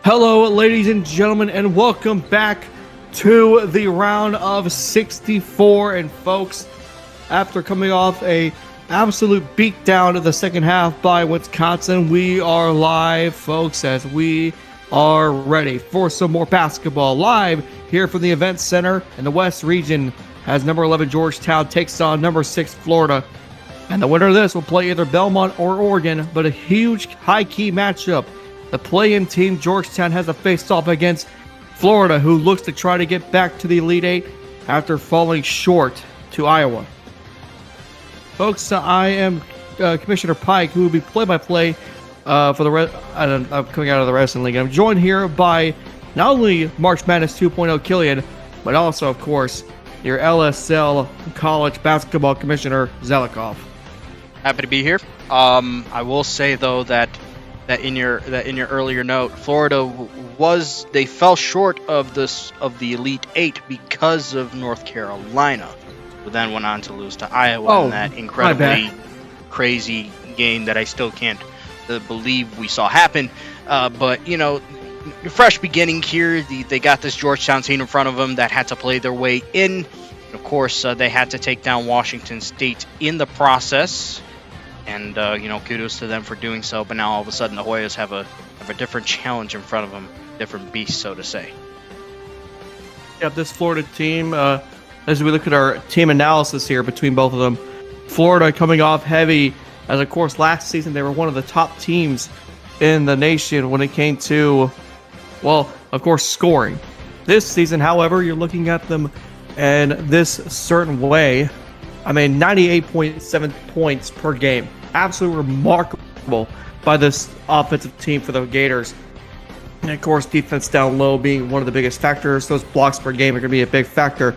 Hello, ladies and gentlemen, and welcome back to the round of 64. And folks, after coming off a absolute beatdown of the second half by Wisconsin, we are live, folks, as we are ready for some more basketball live here from the Event Center in the West region as number 11 Georgetown takes on number 6 Florida. And the winner of this will play either Belmont or Oregon, but a huge high-key matchup. The play-in team, Georgetown, has a face-off against Florida, who looks to try to get back to the Elite Eight after falling short to Iowa. Folks, I am Commissioner Pike, who will be play-by-play for the I'm coming out of the wrestling league. I'm joined here by not only March Madness 2.0 Killian, but also, of course, your LSL College Basketball Commissioner Zelikov. Happy to be here. I will say though that in your earlier note, Florida they fell short of the Elite Eight because of North Carolina, who then went on to lose to Iowa in that incredibly crazy game that I still can't believe we saw happen. But you know, fresh beginning here. They got this Georgetown team in front of them that had to play their way in. Of course, they had to take down Washington State in the process. And, kudos to them for doing so. But now all of a sudden the Hoyas have a different challenge in front of them, different beast, so to say. Yeah, this Florida team, as we look at our team analysis here between both of them, Florida coming off heavy, as of course last season they were one of the top teams in the nation when it came to, well, of course, scoring. This season, however, you're looking at them in this certain way. I mean, 98.7 points per game. Absolutely remarkable by this offensive team for the Gators. And of course, defense down low being one of the biggest factors. Those blocks per game are going to be a big factor.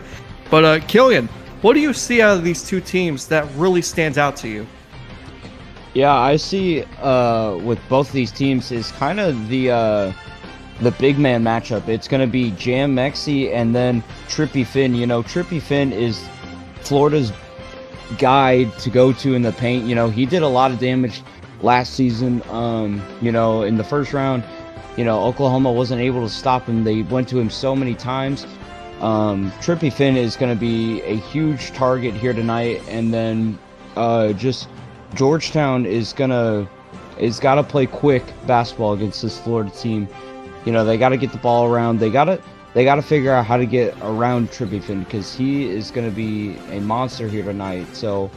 But Killian, what do you see out of these two teams that really stands out to you? Yeah, I see with both these teams is kind of the big man matchup. It's going to be Jam Mexi and then Trippy Finn. You know, Trippy Finn is Florida's guy to go to in the paint. You know, he did a lot of damage last season. In the first round, Oklahoma wasn't able to stop him. They went to him so many times. Trippy Finn is going to be a huge target here tonight. And then just Georgetown is got to play quick basketball against this Florida team. You know, they got to get the ball around. They got to figure out how to get around Trippy Finn because he is going to be a monster here tonight. So,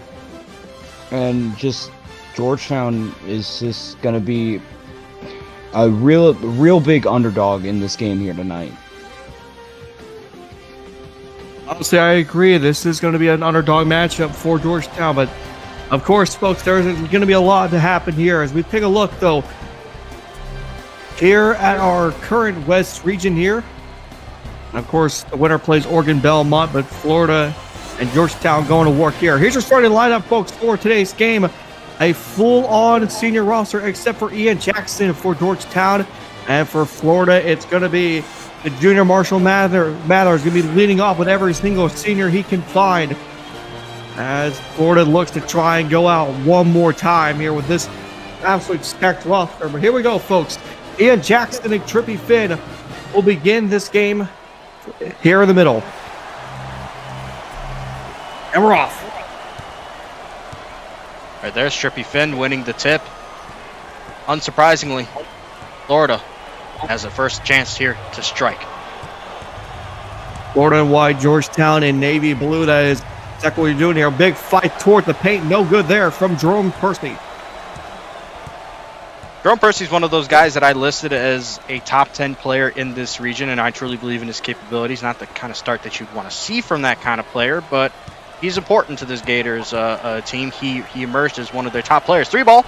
and just Georgetown is just going to be a real big underdog in this game here tonight. Honestly, I agree. This is going to be an underdog matchup for Georgetown. But, of course, folks, there's going to be a lot to happen here. As we take a look, though, here at our current West region here, of course, the winner plays Oregon Belmont, but Florida and Georgetown going to work here. Here's your starting lineup, folks, for today's game. A full-on senior roster, except for Ian Jackson for Georgetown. And for Florida, it's going to be the junior Marshall Mather is going to be leading off with every single senior he can find. As Florida looks to try and go out one more time here with this absolute stacked roster. But here we go, folks. Ian Jackson and Trippy Finn will begin this game here in the middle. And we're off. All right, there's Trippy Finn winning the tip. Unsurprisingly, Florida has a first chance here to strike. Florida in white, Georgetown in navy blue. That is exactly what you're doing here. A big fight toward the paint. No good there from Jerome Percy. Jerome Percy is one of those guys that I listed as a top 10 player in this region, and I truly believe in his capabilities. Not the kind of start that you'd want to see from that kind of player, but he's important to this Gators team. He emerged as one of their top players. 3-ball.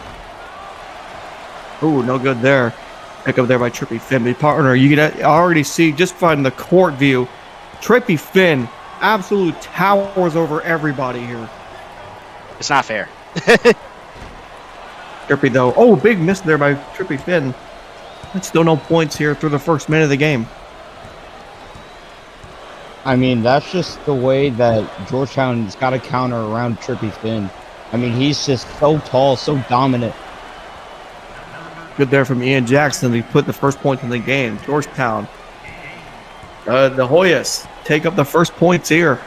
Ooh, no good there. Pick up there by Trippy Finn. The partner, you can already see just from the court view, Trippy Finn absolute towers over everybody here. It's not fair. Trippy, though. Oh, big miss there by Trippy Finn. But still no points here through the first minute of the game. I mean, that's just the way that Georgetown's got to counter around Trippy Finn. I mean, he's just so tall, so dominant. Good there from Ian Jackson. He put the first point in the game. Georgetown. The Hoyas take up the first points here.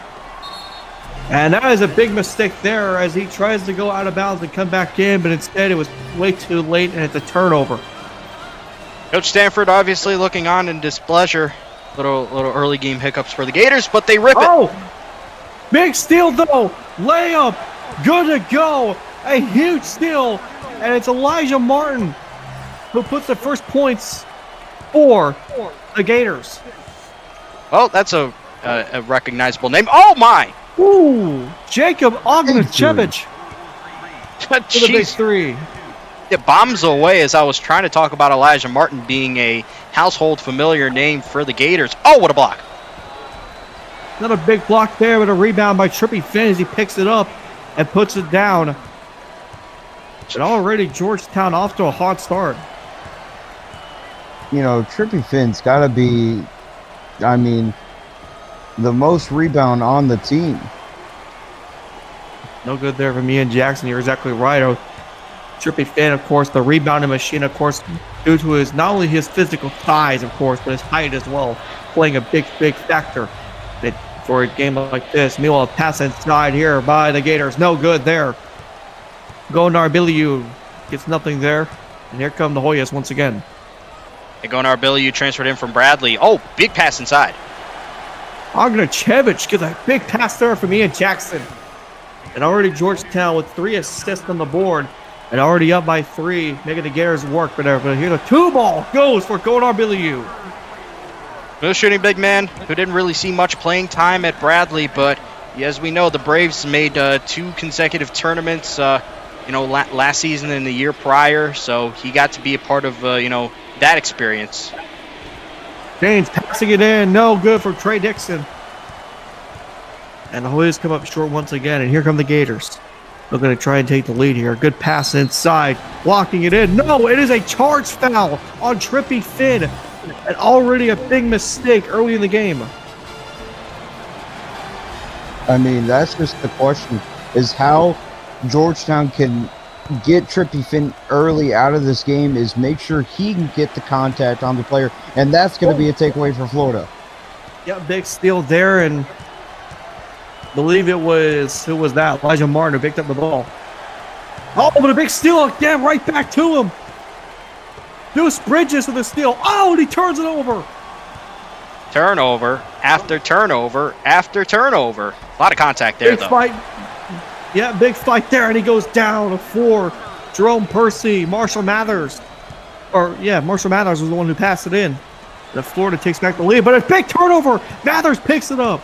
And that is a big mistake there as he tries to go out of bounds and come back in, but instead it was way too late and it's a turnover. Coach Stanford obviously looking on in displeasure. Little early game hiccups for the Gators, but they rip it. Oh! Big steal though! Layup! Good to go! A huge steal! And it's Elijah Martin who puts the first points for the Gators. Well, that's a recognizable name. Oh my! Ooh! Jacob Ognachevich for the big Jeez. three. It bombs away as I was trying to talk about Elijah Martin being a household familiar name for the Gators. Oh, what a block. Another big block there with a rebound by Trippy Finn as he picks it up and puts it down. And already Georgetown off to a hot start. You know, Trippy Finn's got to be, I mean, the most rebound on the team. No good there from Ian Jackson. You're exactly right. Trippy Finn, of course, the rebounding machine, of course, due to his not only his physical size, of course, but his height as well, playing a big factor for a game like this. Meanwhile, pass inside here by the Gators. No good there. Gonar Biliu gets nothing there. And here come the Hoyas once again. Gonar Biliu transferred in from Bradley. Oh, big pass inside. Ognachevich gets a big pass there from Ian Jackson. And already Georgetown with 3 assists on the board. And already up by 3, making the Gators work. But here the 2-ball goes for Gonar Biliu. No shooting big man who didn't really see much playing time at Bradley, but as we know, the Braves made 2 consecutive tournaments, last season and the year prior, so he got to be a part of, that experience. James passing it in, no good for Trey Dixon. And the Hoyas come up short once again, and here come the Gators. They're going to try and take the lead here. Good pass inside, blocking it in. No, it is a charge foul on Trippy Finn. And already a big mistake early in the game. I mean, that's just the question, is how Georgetown can get Trippy Finn early out of this game is make sure he can get the contact on the player, and that's going to be a takeaway for Florida. Yeah, big steal there, and I believe it was, who was that? Elijah Martin who picked up the ball. Oh, but a big steal again, right back to him. Deuce Bridges with a steal. Oh, and he turns it over. Turnover after turnover after turnover. A lot of contact there, big though. Fight. Yeah, big fight there, and he goes down for Jerome Percy, Marshall Mathers. Marshall Mathers was the one who passed it in. The Florida takes back the lead, but a big turnover. Mathers picks it up.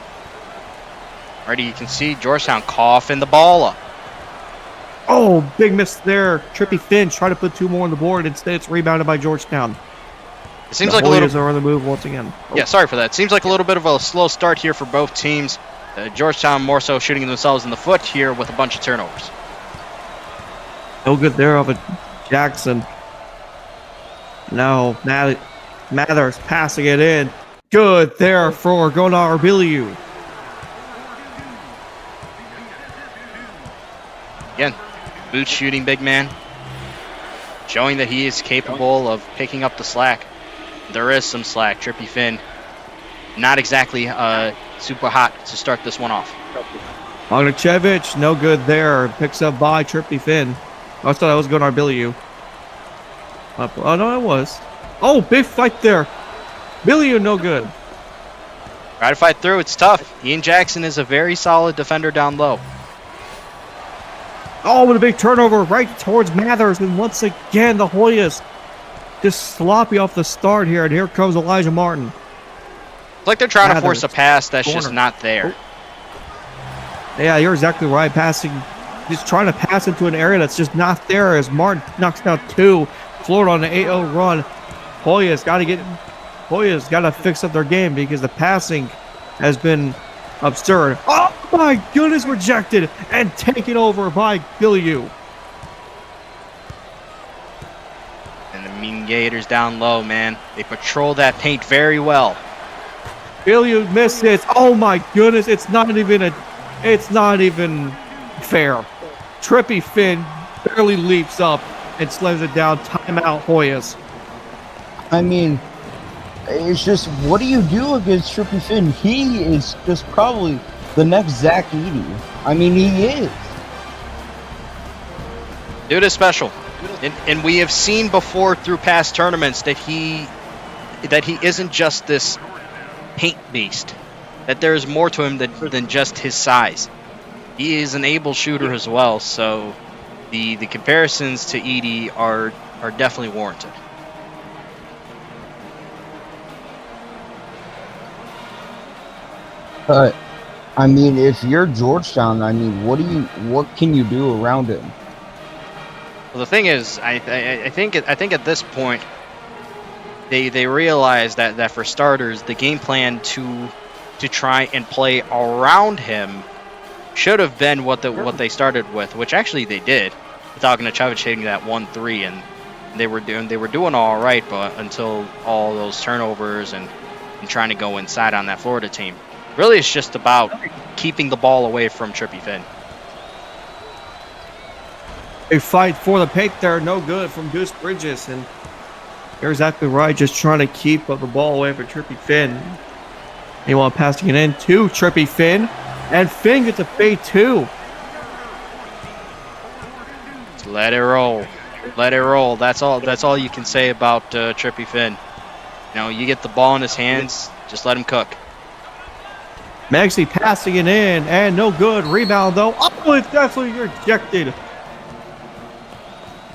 Already you can see Georgetown coughing the ball up. Oh, big miss there. Trippy Finn trying to put 2 more on the board. Instead, it's rebounded by Georgetown. It seems the like a little. Hoyas are on the move once again. Oh. Yeah, sorry for that. Seems like a little bit of a slow start here for both teams. Georgetown more so shooting themselves in the foot here with a bunch of turnovers. No good there of a Jackson. No, Mathers passing it in. Good there for Gonar Biliu. Again, boot shooting big man, showing that he is capable of picking up the slack. There is some slack. Trippy Finn, not exactly super hot to start this one off. Ognachevich, no good there. Picks up by Trippy Finn. I thought that was Gonar Biliu. Oh, no, it was. Oh, big fight there. Biliu, no good. Try to fight through. It's tough. Ian Jackson is a very solid defender down low. Oh, with a big turnover right towards Mathers. And once again, the Hoyas just sloppy off the start here. And here comes Elijah Martin. It's like they're trying to Mathers. force a pass that's just Corner. not there. Yeah, you're exactly right. Just trying to pass into an area that's just not there as Martin knocks down 2. Florida on an 8-0 run. Hoyas got to fix up their game because the passing has been absurd. Oh my goodness, rejected and taken over by Biliu. And the Mean Gators down low, man. They patrol that paint very well. Biliu misses. Oh my goodness, it's not even fair. Trippy Finn barely leaps up and slams it down. Timeout, Hoyas. I mean, it's just, what do you do against Trippy Finn? He is just probably the next Zach Edey. I mean, he is. Dude is special. And we have seen before through past tournaments that he isn't just this paint beast. That there is more to him than just his size. He is an able shooter as well, so the comparisons to Edey are definitely warranted. But I mean, if you're Georgetown, I mean, what can you do around him? Well, the thing is, I think at this point they realize that for starters, the game plan to try and play around him should have been what they started with, which actually they did, with Ognjenovic hitting that 1-3, and they were doing all right, but until all those turnovers and trying to go inside on that Florida team. Really, it's just about keeping the ball away from Trippy Finn. A fight for the paint there, no good from Goose Bridges, and you're exactly right, just trying to keep the ball away from Trippy Finn. Meanwhile, passing it in to Trippy Finn, and Finn gets a fade too. Let it roll. Let it roll. That's all you can say about Trippy Finn. You know, you get the ball in his hands, just let him cook. Maxey passing it in, and no good. Rebound though. Oh, it's definitely rejected.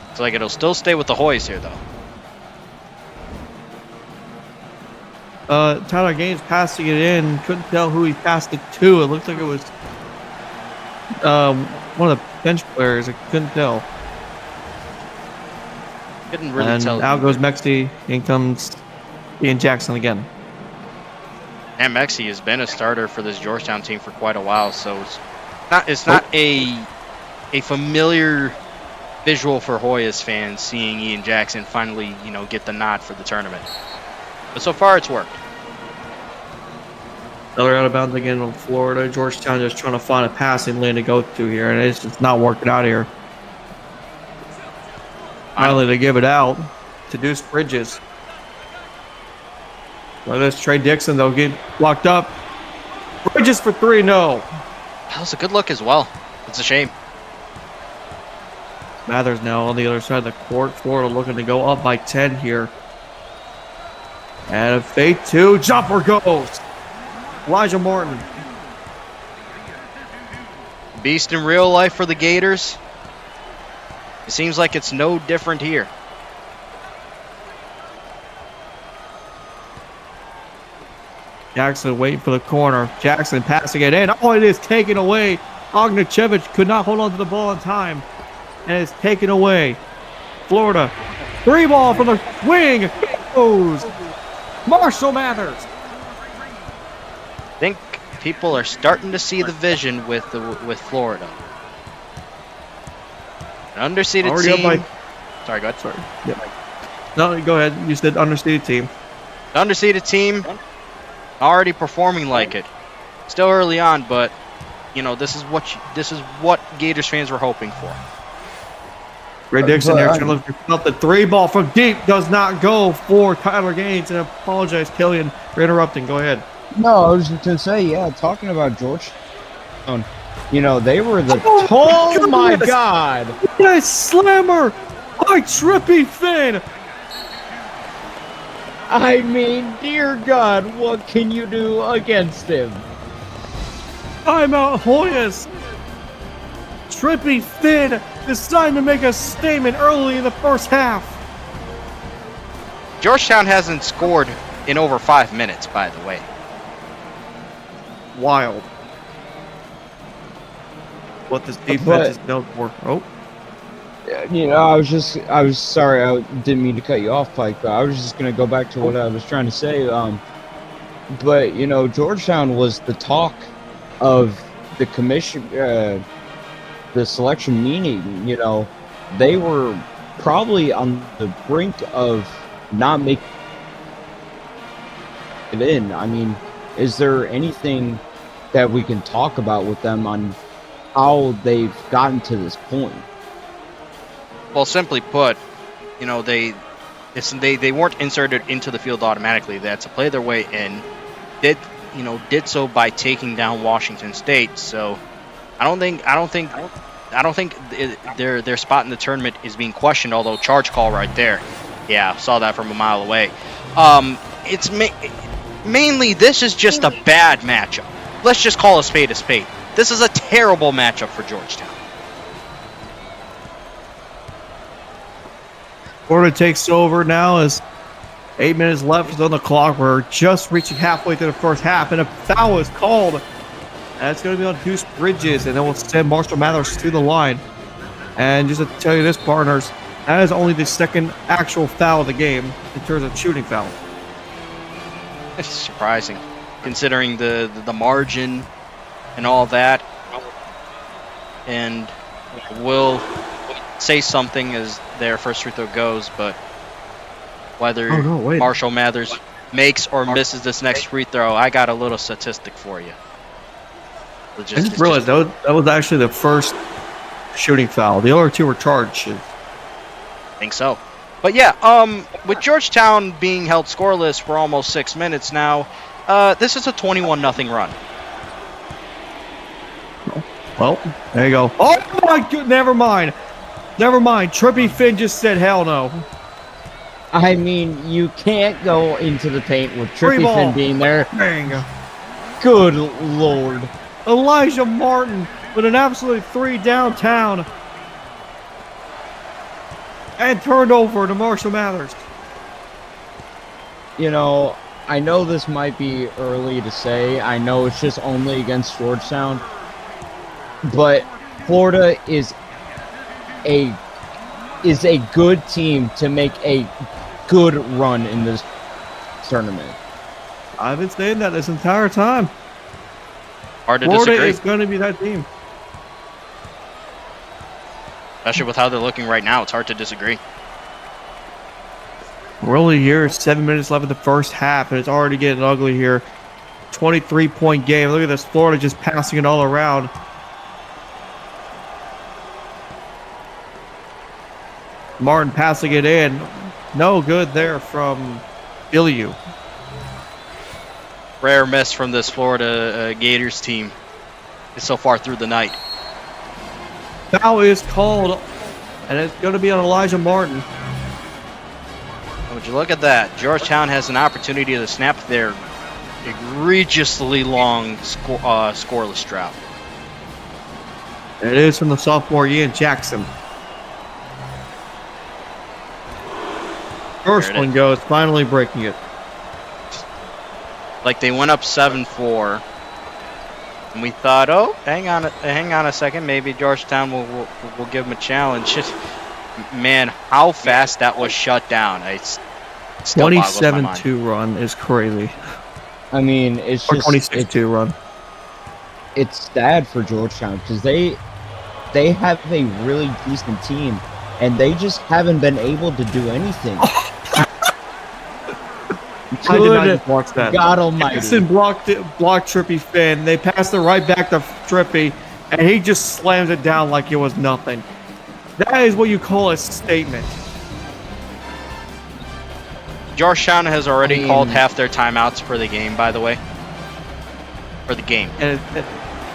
It's like it'll still stay with the Hoys here, though. Tyler Gaines passing it in. Couldn't tell who he passed it to. It looked like it was one of the bench players. I couldn't tell. Couldn't really and tell. Out goes Maxey. In comes Ian Jackson again. And Maxey has been a starter for this Georgetown team for quite a while, so it's not a familiar visual for Hoyas fans seeing Ian Jackson finally, get the nod for the tournament. But so far, it's worked. Another out of bounds again on Florida. Georgetown just trying to find a passing lane to go to here, and it's just not working out here. Finally, they give it out to Deuce Bridges. Well, this Trey Dixon, though, get blocked up. Bridges for three, no. That was a good look as well. It's a shame. Mathers now on the other side of the court. Florida looking to go up by 10 here. And a fade two. Jumper goes. Elijah Morton. Beast in real life for the Gators. It seems like it's no different here. Jackson waiting for the corner. Jackson passing it in. Oh, it is taken away. Ognjenovic could not hold on to the ball in time. And it's taken away. Florida. Three ball from the wing. Goes. Marshall Mathers. I think people are starting to see the vision with Florida. An underseeded Already team. up Sorry, go ahead. Sorry. Yep. No, go ahead. You said underseeded team. An underseeded team. Already performing like it. Still early on, but this is what Gators fans were hoping for. Ray Dixon there trying to look for the three ball from deep does not go for Tyler Gaines. And I apologize, Killian, for interrupting. Go ahead. No, I was just gonna say, yeah, talking about Georgetown, they were the Oh my god! Nice slammer by Trippy Finn. I mean, dear God, what can you do against him? Timeout Hoyas. Trippy Finn deciding to make a statement early in the first half. Georgetown hasn't scored in over 5 minutes, by the way. Wild. What this defense is known for. Oh. I was sorry, I didn't mean to cut you off, Pike, but I was just going to go back to what I was trying to say. But, Georgetown was the talk of the commission, the selection meeting. They were probably on the brink of not making it in. I mean, is there anything that we can talk about with them on how they've gotten to this point? Well, simply put, they weren't inserted into the field automatically. They had to play their way in. Did so by taking down Washington State. So I don't think their spot in the tournament is being questioned. Although charge call right there, yeah, saw that from a mile away. It's mainly this is just a bad matchup. Let's just call a spade a spade. This is a terrible matchup for Georgetown. Florida takes over now as 8 minutes left on the clock. We're just reaching halfway through the first half, and a foul is called. And it's going to be on Deuce Bridges, and then we'll send Marshall Mathers to the line. And just to tell you this, partners, that is only the second actual foul of the game in terms of shooting foul. It's surprising, considering the margin and all that. And will say something as their first free throw goes, but whether Marshall Mathers makes or misses this next free throw, I got a little statistic for you. I just realized that was actually the first shooting foul. The other two were charged. I think so. But yeah, with Georgetown being held scoreless for almost 6 minutes now, this is a 21-0 run. Well, there you go. Oh my God! Never mind. Trippy Finn just said hell no. I mean, you can't go into the paint with Trippy Finn being there. Bang. Good Lord. Elijah Martin with an absolute 3 downtown. And turned over to Marshall Mathers. I know this might be early to say. I know it's just only against Georgetown. But Florida is a good team to make a good run in this tournament. I've been saying that this entire time. Hard to Florida disagree. is going to be that team. Especially with how they're looking right now, it's hard to disagree. We're only here, 7 minutes left in the first half, and it's already getting ugly here. 23-point game. Look at this, Florida just passing it all around. Martin passing it in. No good there from Iliu. Rare miss from this Florida Gators team so far through the night. Foul is called, and it's going to be on Elijah Martin. Would you look at that? Georgetown has an opportunity to snap their egregiously long scoreless drought. And it is from the sophomore Ian Jackson. First one goes, finally breaking it. Like they went up 7-4, and we thought, oh, hang on a second, maybe Georgetown will give them a challenge. Man, how fast that was shut down! It's 27-2 run is crazy. I mean, it's just 26-2 run. It's sad for Georgetown because they have a really decent team, and they just haven't been able to do anything. I did not watch that. God almighty. Jackson blocked Trippy Finn. They passed it right back to Trippy, and he just slams it down like it was nothing. That is what you call a statement. Georgetown has already called half their timeouts for the game, by the way. For the game. And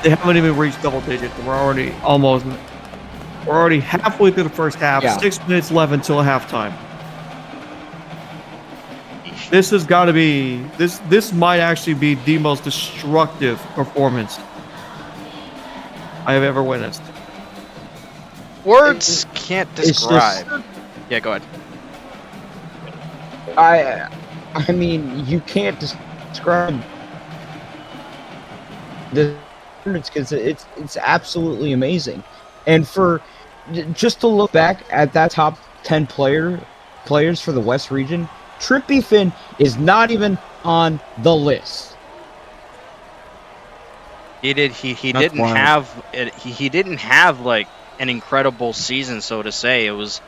they haven't even reached double digits. We're already halfway through the first half. Yeah. 6 minutes left until halftime. This has got to be this might actually be the most destructive performance I have ever witnessed. Words can't describe. Yeah, go ahead. I mean, you can't describe the because it's absolutely amazing. And for just to look back at that top 10 players for the West region, Trippy Finn is not even on the list. He didn't have like an incredible season, so to say. It was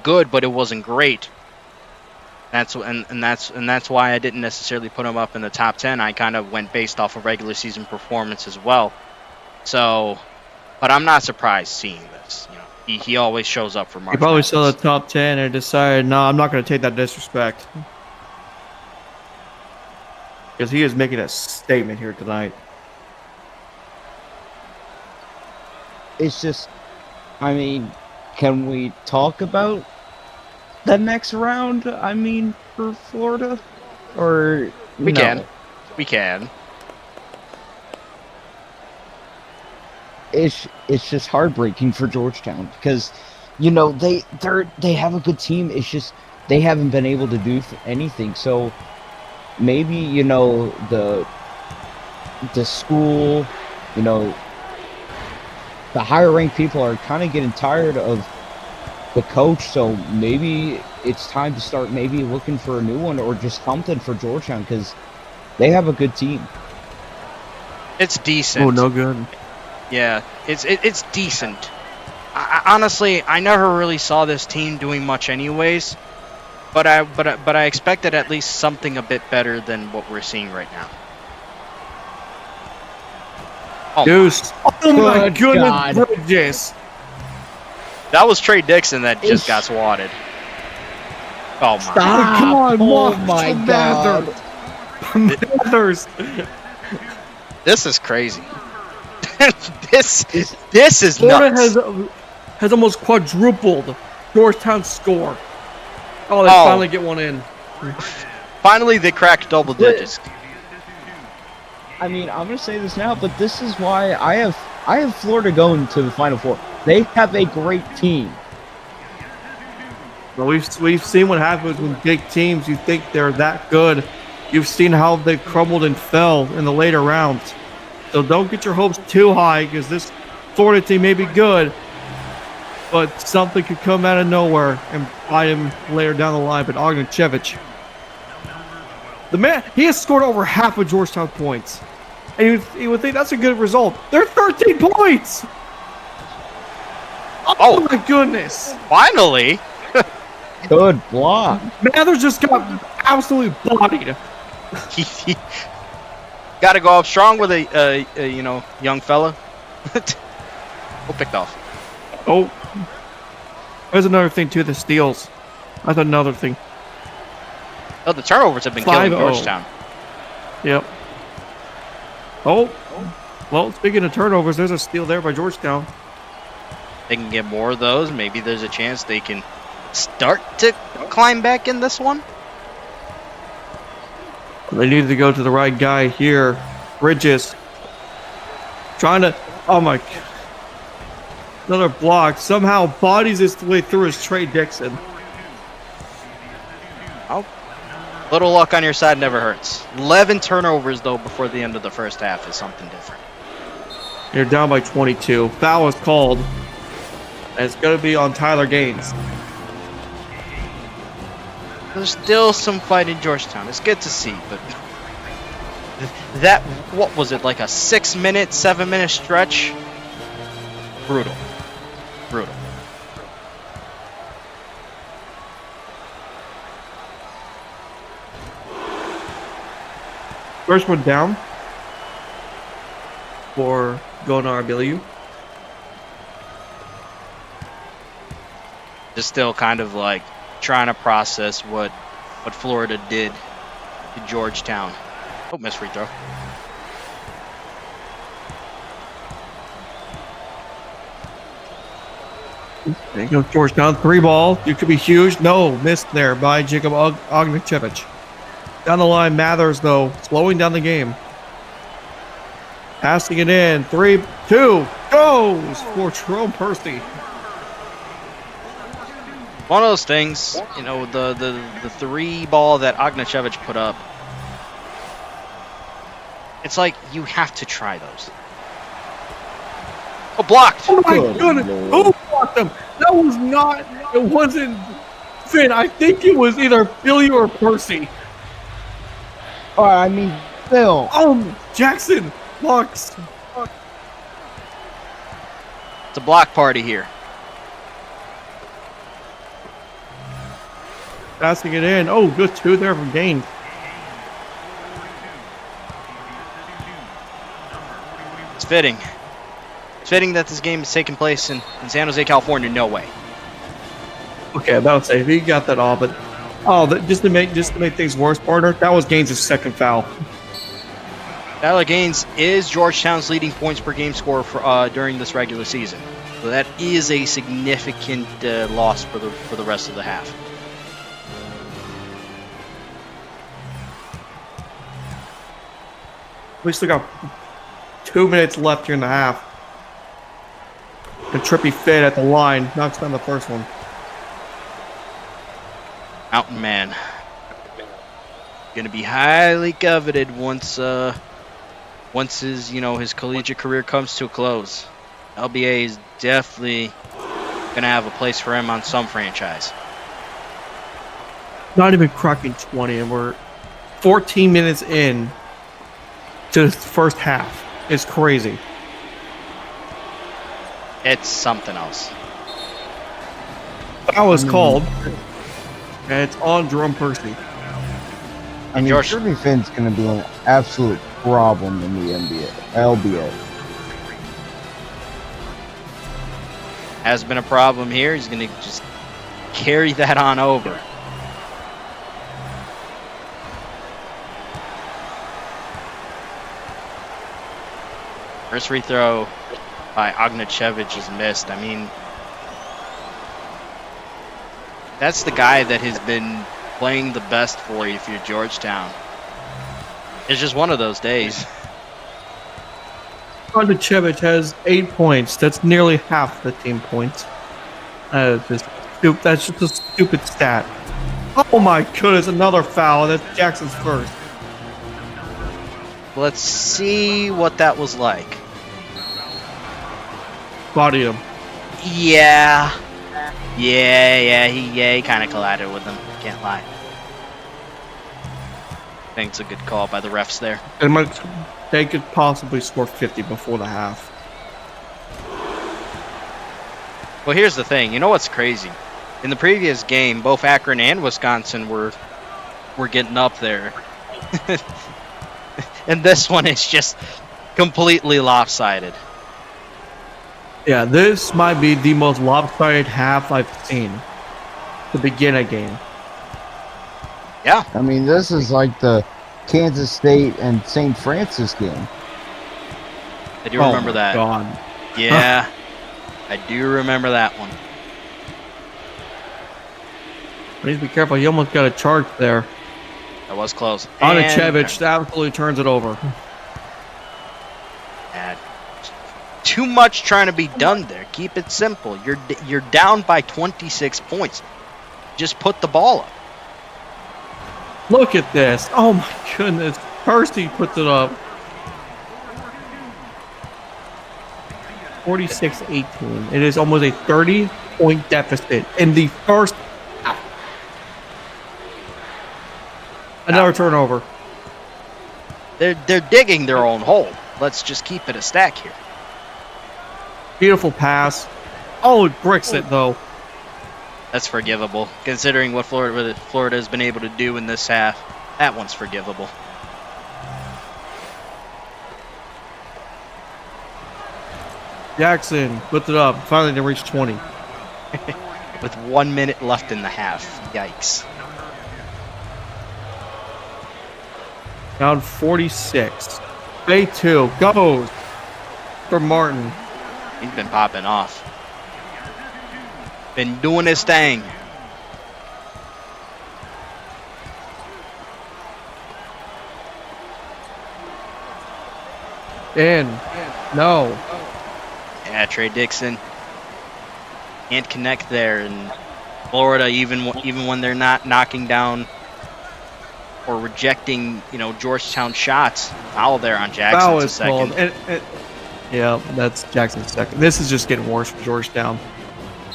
good, but it wasn't great. That's why I didn't necessarily put him up in the top 10. I kind of went based off of regular season performance as well. So, but I'm not surprised seeing this. He always shows up for March He probably Madness. saw the top 10 and decided, no, I'm not going to take that disrespect. Because he is making a statement here tonight. It's just, I mean, can we talk about the next round? I mean, for Florida, or We no? can. We can. It's just heartbreaking for Georgetown because, you know, they have a good team. It's just they haven't been able to do anything. So maybe, you know, the school, you know, the higher ranked people are kind of getting tired of the coach. So maybe it's time to start maybe looking for a new one or just something for Georgetown because they have a good team. It's decent. Oh, no good. Yeah, it's decent. Honestly, I never really saw this team doing much, anyways. But I expected at least something a bit better than what we're seeing right now. Oh, Deuce. Oh my Good goodness, God. Bridges. that was Trey Dixon that just got swatted. Oh my! Stop. Come on, Oh Mark. my God. Mathers. This is crazy. this is Florida nuts. has almost quadrupled Georgetown's score. Oh, they Oh. finally get one in. Finally, they cracked double digits. I mean, I'm gonna say this now, but this is why I have Florida going to the Final Four. They have a great team. Well, we've seen what happens when big teams. You think they're that good. You've seen how they crumbled and fell in the later rounds. So don't get your hopes too high because this Florida team may be good, but something could come out of nowhere and bite him later down the line. But Ognjenovic, the man, he has scored over half of Georgetown points. And you would think that's a good result. They're 13 points! Oh my goodness! Finally, Good block. Mathers just got absolutely bodied. he got to go up strong with a you know, young fella. Who picked off? Oh, there's another thing too. The steals. That's another thing. Oh, the turnovers have been killing 5-0. Georgetown. Yep. Oh, well, speaking of turnovers, there's a steal there by Georgetown. They can get more of those. Maybe there's a chance they can start to climb back in this one. They needed to go to the right guy here. Bridges. Trying to. Oh my. Another block. Somehow bodies his way through his Trey Dixon. Oh, little luck on your side never hurts. 11 turnovers, though, before the end of the first half is something different. You're down by 22. Foul is called. And it's going to be on Tyler Gaines. There's still some fight in Georgetown. It's good to see, but that, what was it, like a 6-minute, 7-minute stretch? Brutal. Brutal. First one down for Gonar Biliu. Just still kind of like trying to process what Florida did to Georgetown. Oh, missed free throw. There goes Georgetown. 3-ball. You could be huge. No, missed there by Jacob Ognjenovic. Down the line, Mathers, though, slowing down the game. Passing it in. 3-2. Goes for Jerome Percy. One of those things, you know, the 3-ball that Ognjenovic put up. It's like you have to try those. Oh, blocked. Oh my Good goodness. Lord. Who blocked him? That was not. It wasn't Finn. I think it was either Billy or Percy. Oh, I mean, Phil. Oh, Jackson blocks. It's a block party here. Passing it in. Oh, good 2 there from Gaines. It's fitting. It's fitting that this game is taking place in San Jose, California. No way. Okay, that was safe. He got that all, but just to make things worse, partner, that was Gaines' second foul. Tyler Gaines is Georgetown's leading points per game scorer for, during this regular season. So that is a significant loss for the rest of the half. We still got 2 minutes left here in the half. And Trippy Finn at the line knocks down the first one. Mountain Man. Going to be highly coveted once his his collegiate career comes to a close. LBA is definitely going to have a place for him on some franchise. Not even cracking 20, and we're 14 minutes in to the first half. It's crazy. It's something else. That was called, and it's on Jerome Percy. I mean, George- Trippy Finn's going to be an absolute problem in the LBA. Has been a problem here. He's going to just carry that on over. First free throw by Ognachevich is missed. I mean, that's the guy that has been playing the best for you if you're Georgetown. It's just one of those days. Ognachevich has 8 points. That's nearly half the team points. That's just a stupid stat. Oh my goodness, another foul. That's Jackson's first. Let's see what that was like. Bodied him. Yeah. He kind of collided with him. Can't lie. I think it's a good call by the refs there. They could possibly score 50 before the half. Well, here's the thing. You know what's crazy? In the previous game, both Akron and Wisconsin were getting up there. And this one is just completely lopsided. Yeah, this might be the most lopsided half I've seen to begin a game. Yeah. I mean, this is like the Kansas State and St. Francis game. I do remember my that. God. Yeah. I do remember that one. Please be careful. He almost got a charge there. That was close. Ognachevich absolutely turns it over. And too much trying to be done there. Keep it simple. You're down by 26 points. Just put the ball up. Look at this. Oh my goodness. Percy puts it up. 46-18. It is almost a 30-point deficit in the first half. Another turnover. They're digging their own hole. Let's just keep it a stack here. Beautiful pass. Oh, it bricks it though. That's forgivable, considering what Florida has been able to do in this half. That one's forgivable. Jackson puts it up. Finally, they reach 20. With 1 minute left in the half. Yikes. Down 46. Bay 2 goes for Martin. He's been popping off. Been doing his thing. In. No. Yeah, Trey Dixon can't connect there, and Florida, even when they're not knocking down or rejecting, Georgetown shots, foul there on Jackson. Foul is called. Yeah, that's Jackson's second. This is just getting worse for Georgetown.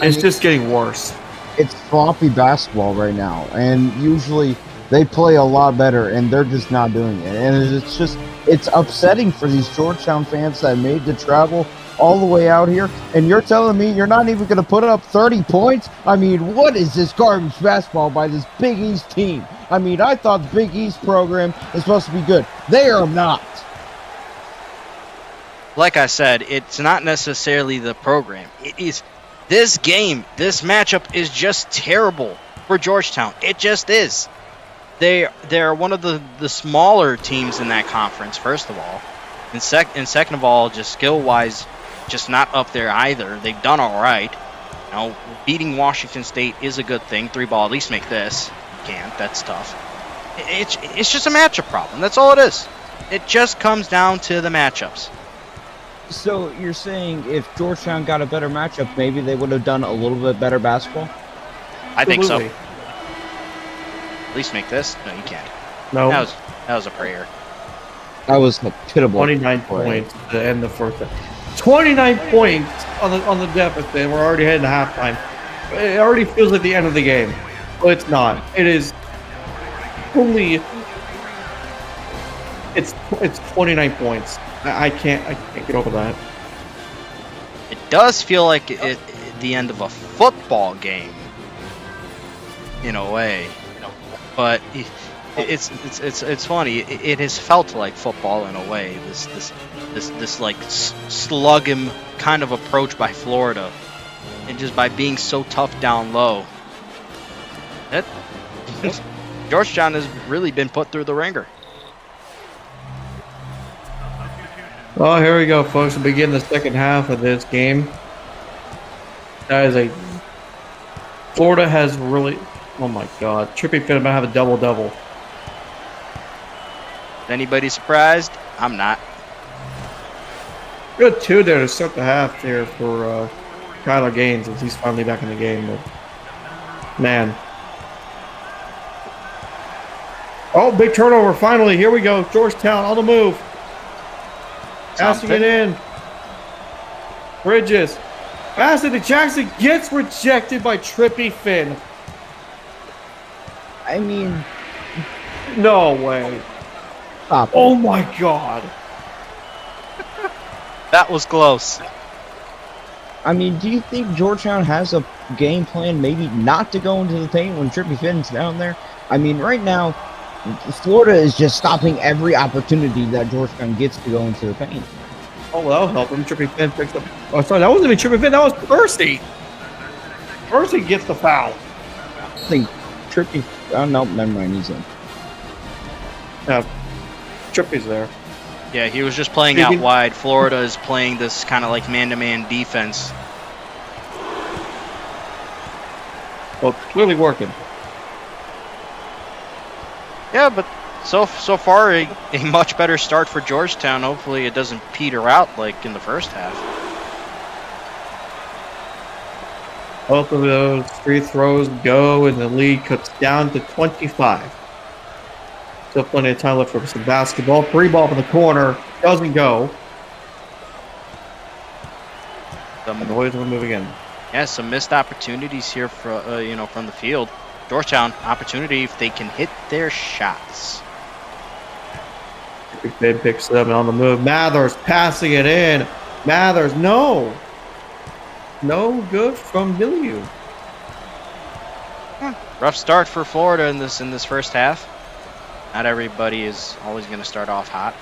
It's just getting worse. It's sloppy basketball right now, and usually they play a lot better, and they're just not doing it. And it's upsetting for these Georgetown fans that made the travel all the way out here, and you're telling me you're not even going to put up 30 points? I mean, what is this garbage basketball by this Big East team? I mean, I thought the Big East program is supposed to be good. They are not. like I said, it's not necessarily the program. It is this game. This matchup is just terrible for Georgetown. It just is. They're one of the smaller teams in that conference, first of all, and second of all, just skill wise, just not up there either. They've done all right. You know, beating Washington State is a good thing. 3-ball, at least make this. You can't. That's tough. It's just a matchup problem. That's all it is. It just comes down to the matchups. So you're saying if Georgetown got a better matchup, maybe they would have done a little bit better basketball? I think so. Absolutely. At least make this. No, you can't. No. That was a prayer. That was a pitiable. 29 points to end the first half. 29 points on the deficit, and we're already heading to halftime. It already feels like the end of the game, but it's not. It is only. It's 29 points. I can't get over that. It does feel like the end of a football game, in a way, but it's funny. It has felt like football in a way. This like slug him kind of approach by Florida, and just by being so tough down low. Georgetown has really been put through the ringer. Oh, here we go, folks. We begin the second half of this game. That is Florida has really. Oh my God, Trippy Finn might have a double-double. Anybody surprised? I'm not. Good two there to start the half there for Kyler Gaines as he's finally back in the game. But man. Oh, big turnover finally. Here we go. Georgetown on the move. Passing it in. Bridges. Pass it to Jackson. Gets rejected by Trippy Finn. I mean, No way. stop it. Oh my God. That was close. I mean, do you think Georgetown has a game plan maybe not to go into the paint when Trippy Finn's down there? I mean, right now, Florida is just stopping every opportunity that Georgetown gets to go into the paint. Oh, well, that'll help him. Trippy Finn picks up. Oh, sorry, that wasn't even Trippy Finn. That was Percy. Percy gets the foul. I think Trippy. Oh, no, never mind. He's in. Yeah, Trippy's there. Yeah, he was just playing out wide. Florida is playing this kind of like man-to-man defense. Well, clearly working. Yeah, but so far a much better start for Georgetown. Hopefully it doesn't peter out like in the first half. Both of those free throws go, and the lead cuts down to 25. Still plenty of time left for some basketball. 3-ball from the corner. Doesn't go. And the Warriors will move again. Yeah, some missed opportunities here for from the field. Georgetown opportunity if they can hit their shots. Big Finn picks it up and on the move. Mathers passing it in. Mathers, no. No good from Milieu. Rough start for Florida in this first half. Not everybody is always going to start off hot.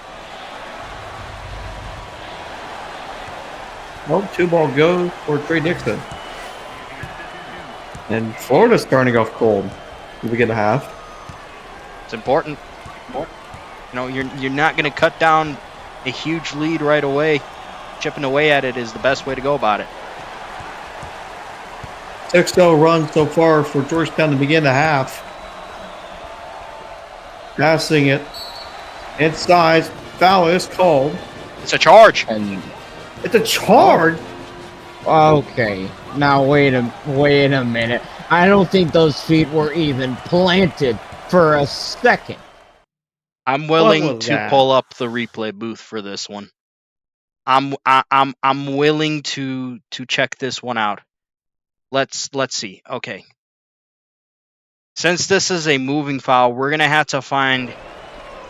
Well, 2-ball goes for Trey Dixon. And Florida's starting off cold to begin the half. It's important. You know, you're not going to cut down a huge lead right away. Chipping away at it is the best way to go about it. 6-0 run so far for Georgetown to begin the half. Passing it inside. Foul is called. It's a charge. And It's a charge. okay, now wait a minute. I don't think those feet were even planted for a second. I'm willing What was to that? pull up the replay booth for this one. I'm willing to check this one out. Let's see. Okay. Since this is a moving foul, we're gonna have to find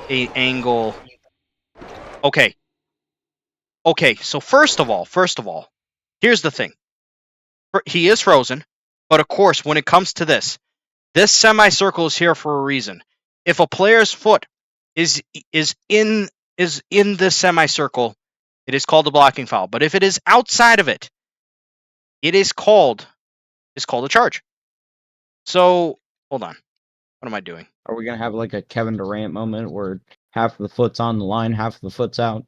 a angle. Okay. Okay, so first of all, here's the thing. He is frozen, but of course, when it comes to this semicircle is here for a reason. If a player's foot is in this semicircle, it is called a blocking foul. But if it is outside of it, it is called a charge. So hold on, what am I doing? Are we gonna have like a Kevin Durant moment where half of the foot's on the line, half of the foot's out?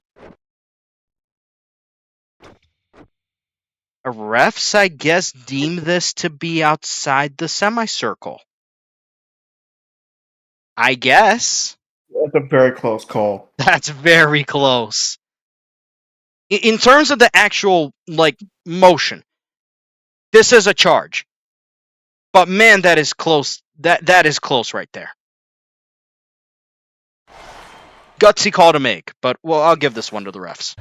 Refs, I guess, deem this to be outside the semicircle. I guess. That's a very close call. That's very close. In terms of the actual, like, motion, this is a charge. But man, that is close. That is close right there. Gutsy call to make, but well, I'll give this one to the refs.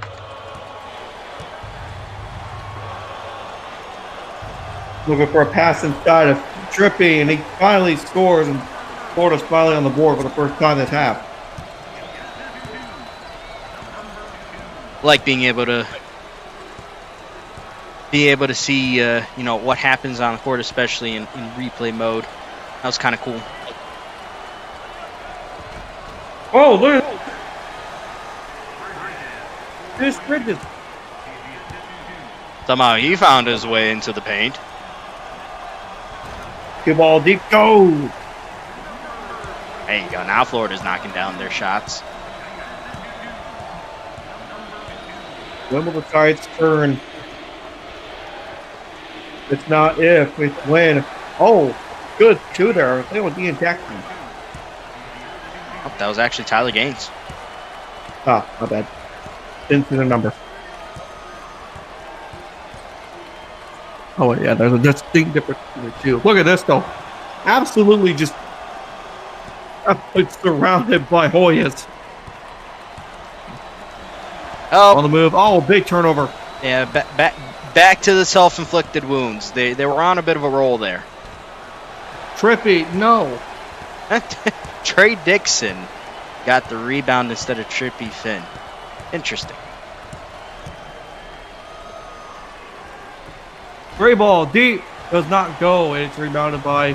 Looking for a pass inside of Trippy, and he finally scores, and Florida's finally on the board for the first time this half. Like being able to see what happens on the court, especially in replay mode. That was kind of cool. Oh, look! This Bridges. Somehow he found his way into the paint. Cue ball deep, go! There you go. Now Florida's knocking down their shots. Wimbledon side's turn. It's not if, it's when. Oh, good shooter. They were Ian Jackson. Oh, that was actually Tyler Gaines. Ah, my bad. Didn't see the number. Oh, yeah, there's a distinct difference between the two. Look at this, though. Absolutely just surrounded by Hoyas. Oh, On the move. Oh, big turnover. yeah, back to the self-inflicted wounds. They were on a bit of a roll there. Trippy, no. Trey Dixon got the rebound instead of Trippy Finn. Interesting. Gray ball, deep. Does not go, and it's rebounded by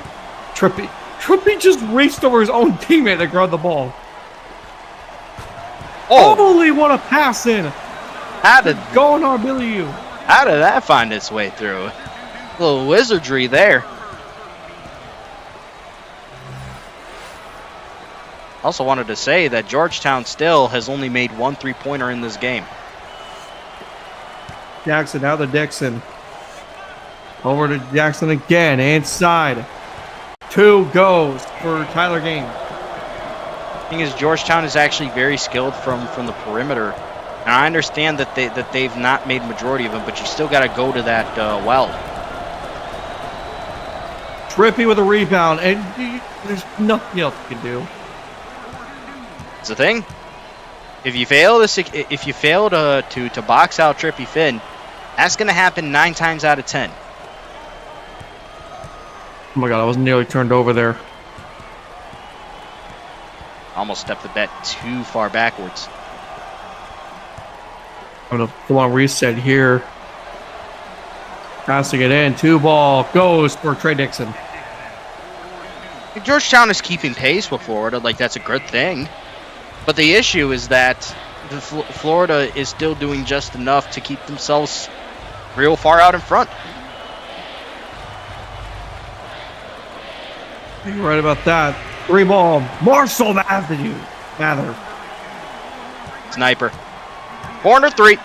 Trippy. Trippy just raced over his own teammate to grab the ball. Oh, Holy, what a pass in. how did Going on, Billy U. that find its way through? A little wizardry there. Also wanted to say that Georgetown still has only made one three-pointer in this game. Jackson, now to Dixon. Over to Jackson again, inside. 2 goes for Tyler Gaines. The thing is, Georgetown is actually very skilled from the perimeter. And I understand that they've not made majority of them, but you still got to go to that well. Trippy with a rebound, and there's nothing else you can do. It's the thing. If you fail to box out Trippy Finn, that's going to happen 9 times out of 10. Oh my God, I was nearly turned over there. Almost stepped the bet too far backwards. I'm going to go on reset here. Passing it in. 2 ball goes for Trey Dixon. Georgetown is keeping pace with Florida. Like, that's a good thing. But the issue is that Florida is still doing just enough to keep themselves real far out in front. You're right about that. 3 ball. Marshall Mather. Sniper. Corner 3.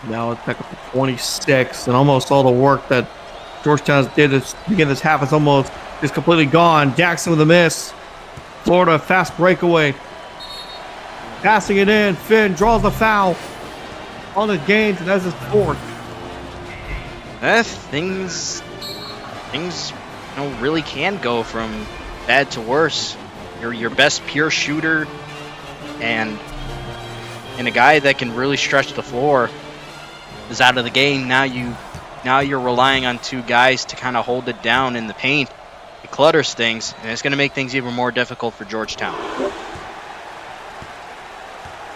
Now it's back up to 26, and almost all the work that Georgetown did to begin this half is almost just completely gone. Jackson with a miss. Florida fast breakaway. Passing it in. Finn draws the foul on the Gaines, and that's his 4th. Things really can go from bad to worse. Your best pure shooter and a guy that can really stretch the floor is out of the game. Now you're relying on 2 guys to kind of hold it down in the paint. It clutters things, and it's going to make things even more difficult for Georgetown.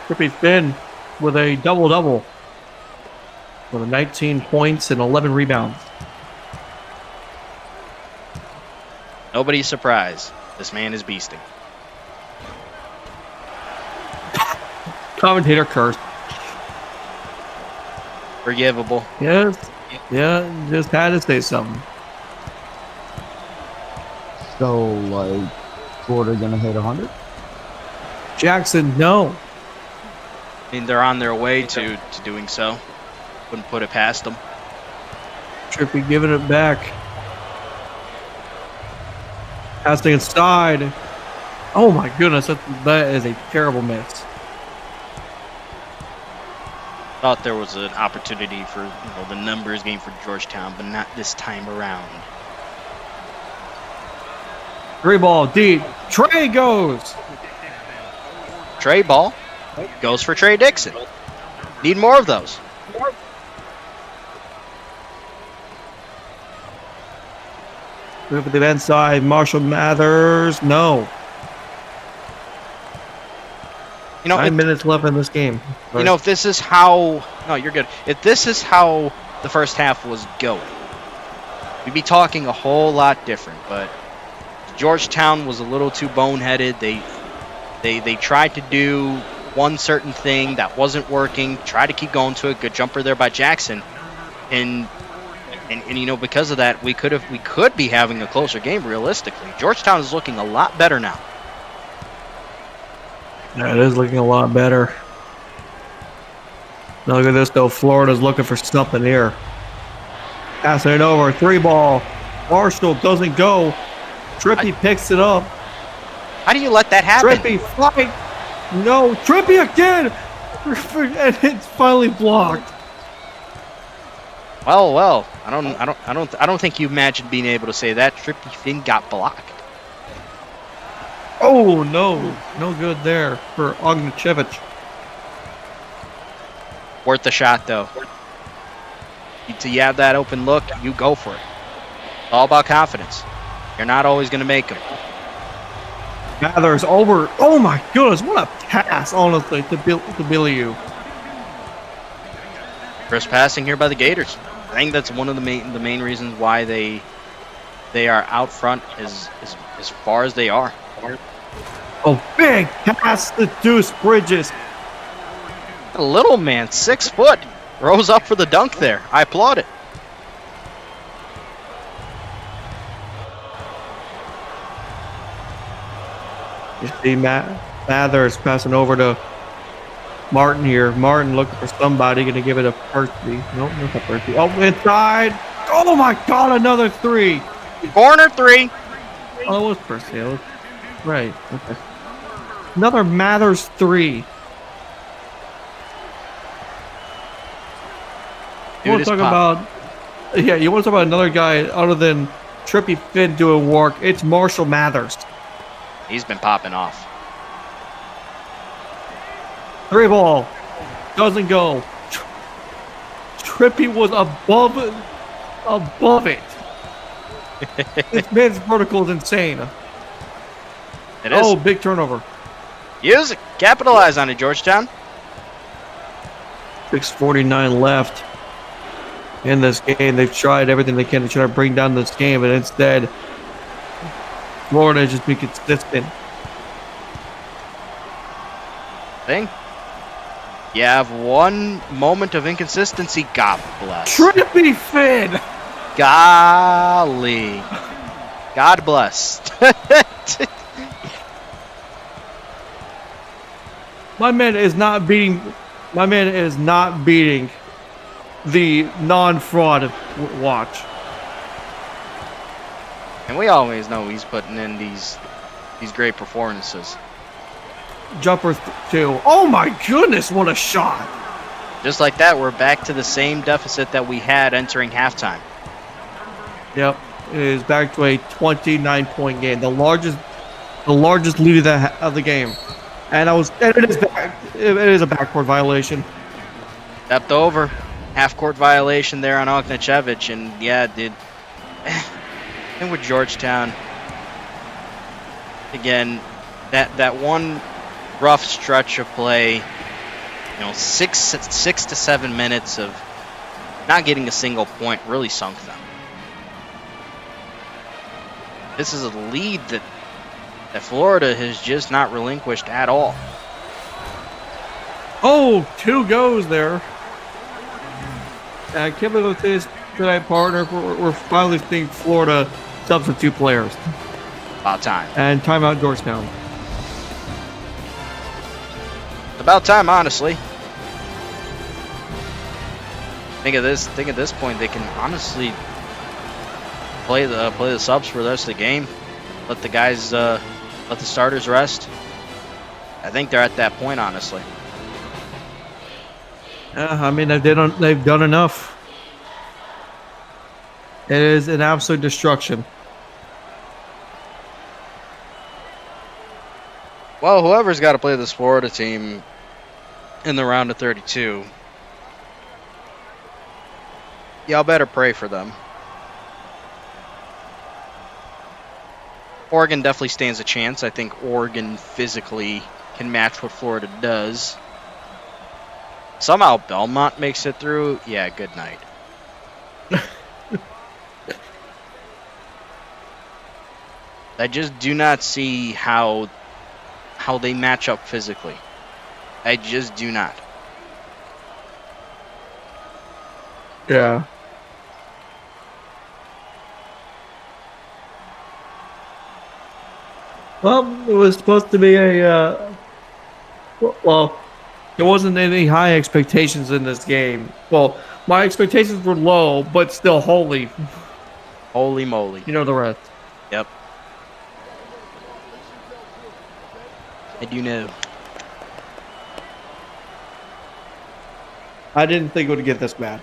Trippy Finn with a double-double. With 19 points and 11 rebounds. Nobody's surprised. This man is beasting. Commentator cursed. Forgivable. Yes. Yeah, just had to say something. So, like, Florida gonna hit 100? Jackson, no. I mean, they're on their way to doing so. Wouldn't put it past them. Trippy giving it back. Passing inside. Oh my goodness, that is a terrible miss. Thought there was an opportunity for the numbers game for Georgetown, but not this time around. 3-ball deep. Trey goes. Trey ball goes for Trey Dixon. Need more of those. Move to the inside. Marshall Mathers. No. 9 minutes left in this game. If this is how... No, you're good. If this is how the first half was going, we'd be talking a whole lot different. But Georgetown was a little too boneheaded. They tried to do one certain thing that wasn't working. Tried to keep going to it. Good jumper there by Jackson. And because of that, we could be having a closer game realistically. Georgetown is looking a lot better now. Yeah, it is looking a lot better. Now look at this though. Florida's looking for something here. Passing it over. 3-ball. Marshall doesn't go. Trippy picks it up. How do you let that happen? Trippy fight. No. Trippy again. And it's finally blocked. Well. I don't think you imagined being able to say that. Trippy Finn got blocked. Oh no. No good there for Ognjevich. Worth the shot though. You have that open look, you go for it. It's all about confidence. You're not always going to make them. Mathers over. Oh my goodness, what a pass, honestly, to Biliu. Crisp passing here by the Gators. I think that's one of the main reasons why they are out front as far as they are. Oh, big pass to Deuce Bridges. A little man, 6 foot, rose up for the dunk there. I applaud it. You see Mathers passing over to Martin here. Martin looking for somebody, going to give it a Percy. Nope, not a Percy. Oh, inside. Oh my God, another 3. Corner 3. Oh, it was Percy. It was, right. Okay. Another Mathers 3. You want to talk about? Yeah, you want to talk about another guy other than Trippy Finn doing work? It's Marshall Mathers. He's been popping off. 3-ball. Doesn't go. Trippy was above it. This man's vertical is insane. It is. Oh, big turnover. Use it. Capitalize on it, Georgetown. 6:49 left in this game. They've tried everything they can to try to bring down this game, and instead, Florida just be consistent. Thing. You have one moment of inconsistency. God bless. Trippy Finn. Golly. God bless. My man is not beating the non-fraud watch. And we always know he's putting in these great performances. Jumper 2. Oh my goodness, what a shot. Just like that, we're back to the same deficit that we had entering halftime. Yep, it is back to a 29-point game, the largest lead of the game. And it is a backcourt violation. Stepped over, half-court violation there on Ognjevich, and yeah, dude. And with Georgetown, again, that one rough stretch of play, 6 to 7 minutes of not getting a single point really sunk them. This is a lead that Florida has just not relinquished at all. Oh, 2 goes there. I can't believe this tonight, partner. We're finally seeing Florida substitute players. About time. And timeout Georgetown. About time, honestly. Think at this point they can honestly play the subs for the rest of the game. Let the guys let the starters rest. I think they're at that point, honestly. I mean, they've done enough. It is an absolute destruction. Well, whoever's got to play this Florida team in the round of 32, y'all better pray for them. Oregon definitely stands a chance. I think Oregon physically can match what Florida does. Somehow Belmont makes it through. Yeah, good night. I just do not see how they match up physically. I just do not. Yeah. Well, it was supposed to be a well, there wasn't any high expectations in this game. Well, my expectations were low, but still holy. Holy moly. You know the rest. Yep. I do know. I didn't think it would get this bad.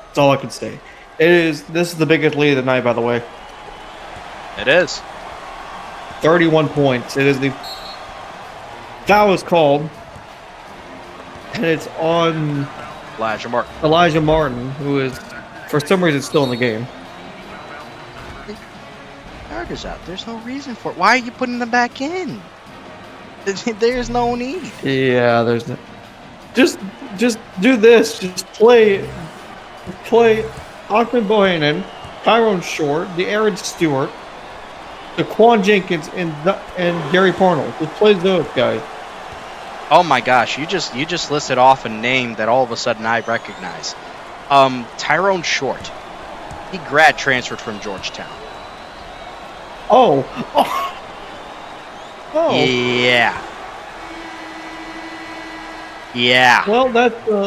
That's all I can say. This is the biggest lead of the night, by the way. It is. 31 points. It is the foul was called, and it's on Elijah Martin, who is for some reason still in the game. Starters out. There's no reason for it. Why are you putting them back in? There's no need. Yeah, there's no. Just do this. Just play Achman Bohannon, Tyrone Short, the Aaron Stewart, the Quan Jenkins, and Gary Parnell. Just play those guys. Oh my gosh, you just listed off a name that all of a sudden I recognize. Tyrone Short. He grad transferred from Georgetown. Oh. Yeah. Yeah. Well,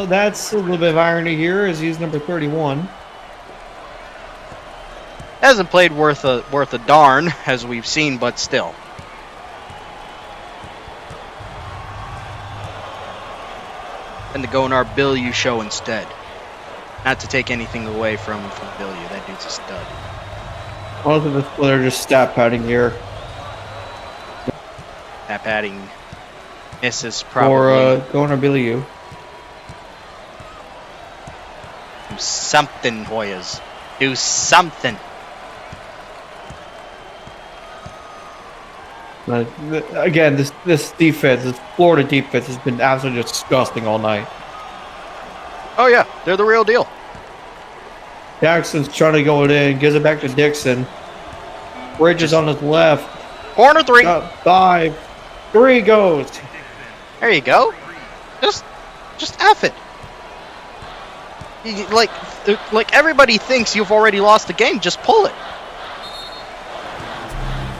that's a little bit of irony here, as he's number 31. Hasn't played worth a darn, as we've seen, but still. And to go in our Bill U show instead. Not to take anything away from Bill U. That dude's a stud. Both of us are just stat padding here. That padding misses probably. Or going to Billy U. Do something, Hoyas. Do something. But again, this defense, this Florida defense, has been absolutely disgusting all night. Oh yeah, they're the real deal. Jackson's trying to go it in, gives it back to Dixon. Bridges on his left. Corner three. 5. 3 goes. There you go. Just F it. Like everybody thinks you've already lost the game. Just pull it.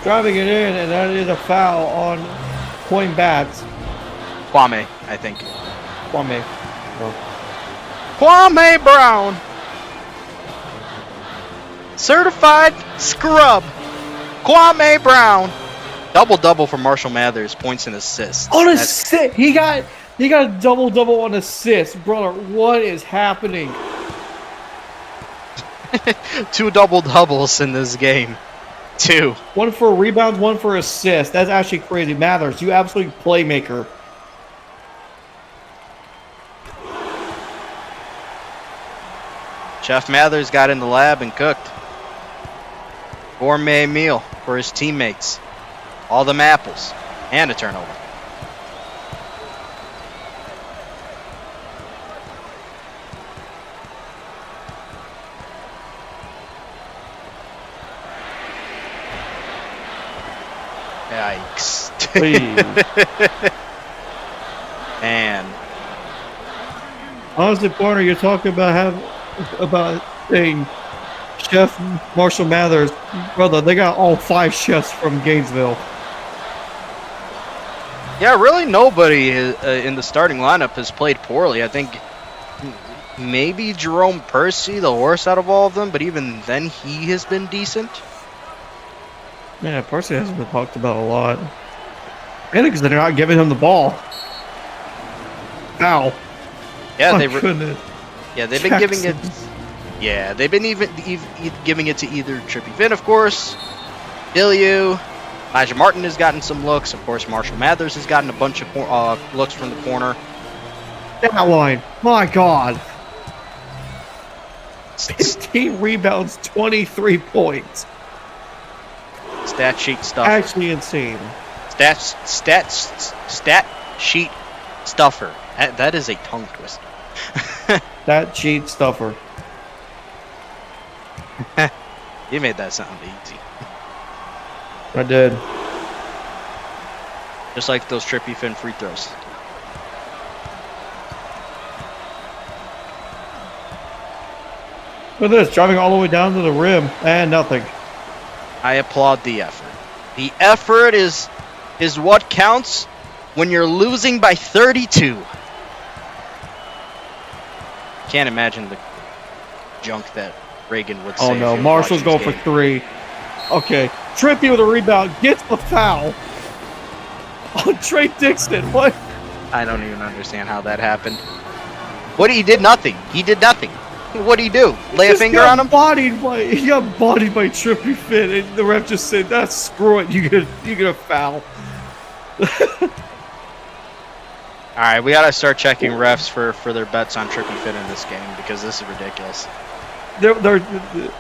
Driving it in, and that is a foul on Coin Bats. Kwame, I think. Kwame. Kwame Brown. Certified scrub. Kwame Brown. Double for Marshall Mathers, points and assists. On assist, he got a double on assists, brother. What is happening? 2 double-doubles in this game. 2. One for rebounds, one for assists. That's actually crazy. Mathers, you absolute playmaker. Chef Mathers got in the lab and cooked. Gourmet meal for his teammates. All them apples. And a turnover. Yikes. Man. Honestly, Porter, you're talking about saying Chef Marshall Mathers, brother. They got all 5 chefs from Gainesville. Yeah, really nobody in the starting lineup has played poorly. I think maybe Jerome Percy, the worst out of all of them, but even then he has been decent. Yeah, Percy hasn't been talked about a lot. And because they're not giving him the ball. Ow. Yeah, My goodness. Yeah, they've been giving it. Jackson. Yeah, they've been even giving it to either Trippy Finn, of course, Billieu, Elijah Martin has gotten some looks. Of course, Marshall Mathers has gotten a bunch of looks from the corner. That line. My God. 15 rebounds, 23 points. Stat sheet stuff. Actually insane. Stat sheet stuffer. That is a tongue twister. That cheat stuffer. You made that sound easy. I did. Just like those Trippy Finn free throws. Look at this, driving all the way down to the rim and nothing. I applaud the effort. The effort is what counts when you're losing by 32. Can't imagine the junk that Reagan would say. Oh if no, he was Marshall's watching going this for 3. Okay, Trippy with a rebound, gets the foul. On Trey Dixon, what? game. I don't even understand how that happened. He did nothing. He did nothing. What'd he do? Lay a Just finger got on him? He got bodied by Trippy Finn, and the ref just said, "That's screw it. You get a foul." All right, we gotta start checking refs for their bets on Trippy Finn in this game because this is ridiculous.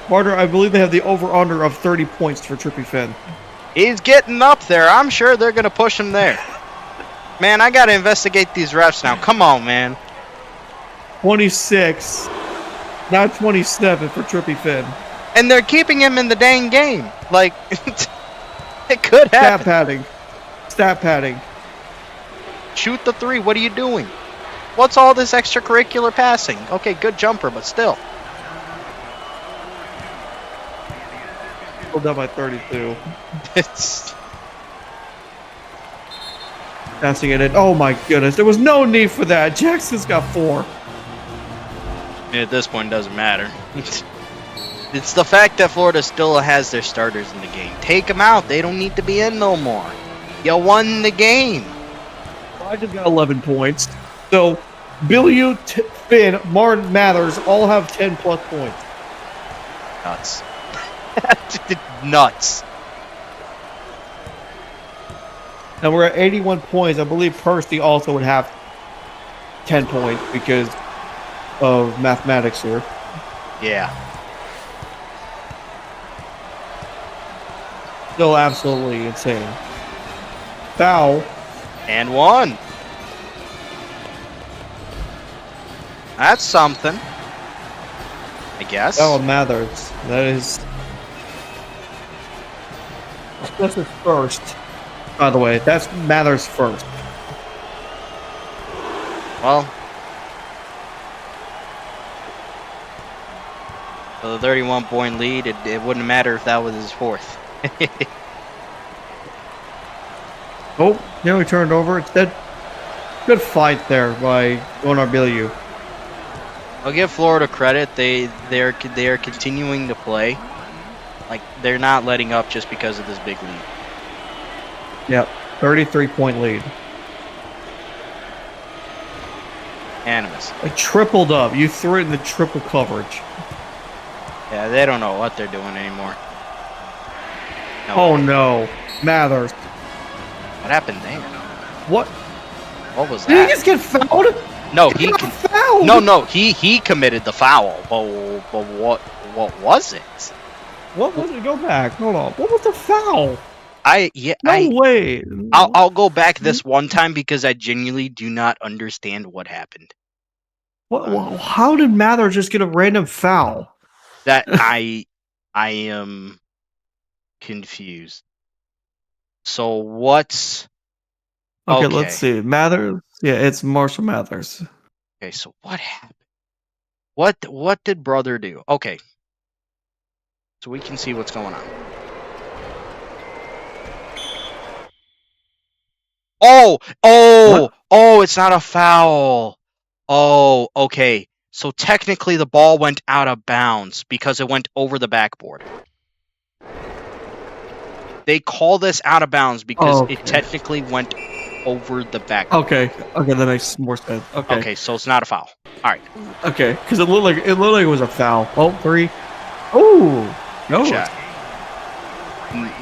Martyr, I believe they have the over/under of 30 points for Trippy Finn. He's getting up there. I'm sure they're gonna push him there. Man, I gotta investigate these refs now. Come on, man. 26, not 27 for Trippy Finn. And they're keeping him in the dang game. Like, it could happen. Stat padding. Shoot the 3. What are you doing? What's all this extracurricular passing? Okay, good jumper, but still. Pulled up by 32. It's Passing it in. Oh my goodness, there was no need for that. Jackson's got 4. at this point, it doesn't matter. It's the fact that Florida still has their starters in the game. Take them out. They don't need to be in no more. You won the game. I just got 11 points. So, Billieu, Finn, Martin, Mathers all have 10 plus points. Nuts. Nuts. And we're at 81 points. I believe Percy also would have 10 points because of mathematics here. Yeah. Still absolutely insane. Foul. And 1. That's something. I guess. Foul on Mathers. That's his first. By the way, that's Mathers' first. Well, for the 31-point lead, it wouldn't matter if that was his 4th. Oh, nearly turned over. Instead, good fight there by Billieu. I'll give Florida credit. They are continuing to play. Like, they're not letting up just because of this big lead. Yep, 33-point lead. Animus. A tripled up. You threw it in the triple coverage. Yeah, they don't know what they're doing anymore. No. Oh no, Mathers. What happened there? What? What was Did he that? just get fouled? No, He got fouled. No, he committed the foul. But what was it? What was it? Go back. Hold on. What was the foul? No Way. I'll go back this one time because I genuinely do not understand what happened. How did Mathers just get a random foul? That I am confused. So what's Okay, let's see. Mathers. Yeah, it's Marshall Mathers. Okay, so what happened? What did brother do? Okay. So we can see what's going on. Oh, it's not a foul. Oh, okay. So technically the ball went out of bounds because it went over the backboard. They call this out of bounds because it technically went over the backboard. Okay, that makes more sense. Okay. Okay, so it's not a foul. All right. Okay, because it looked like it was a foul. Oh, 3. Oh, no. Good shot.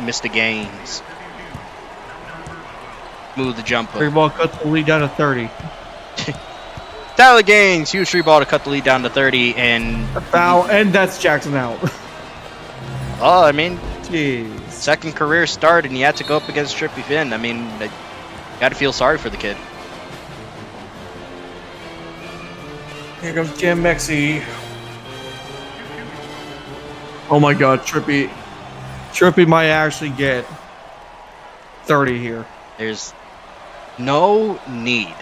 Missed the gains. Move the jumper. 3 ball cuts the lead down to 30. Tyler Gaines, huge 3 ball to cut the lead down to 30, and A foul, and that's Jackson out. oh, I mean, Jeez. second career start, and he had to go up against Trippy Finn. I mean, got to feel sorry for the kid. Here comes Jam Mexi. Oh my God, Trippy might actually get 30 here. There's no need.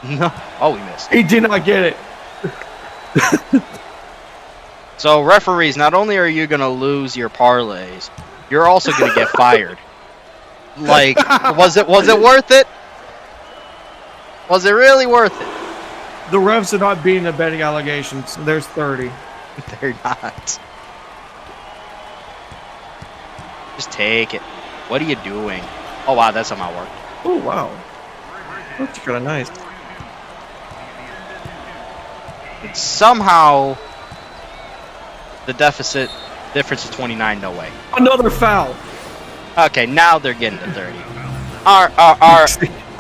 No. Oh, we missed. He did not get it. So, referees, not only are you going to lose your parlays, you're also going to get fired. Like, was it worth it? Was it really worth it? The refs are not beating the betting allegations. There's 30. They're not. Just take it. What are you doing? Oh, wow, that's somehow worked. Oh, wow. That's kind of nice. And somehow, the difference is 29, no way. Another foul. Okay, now they're getting to 30.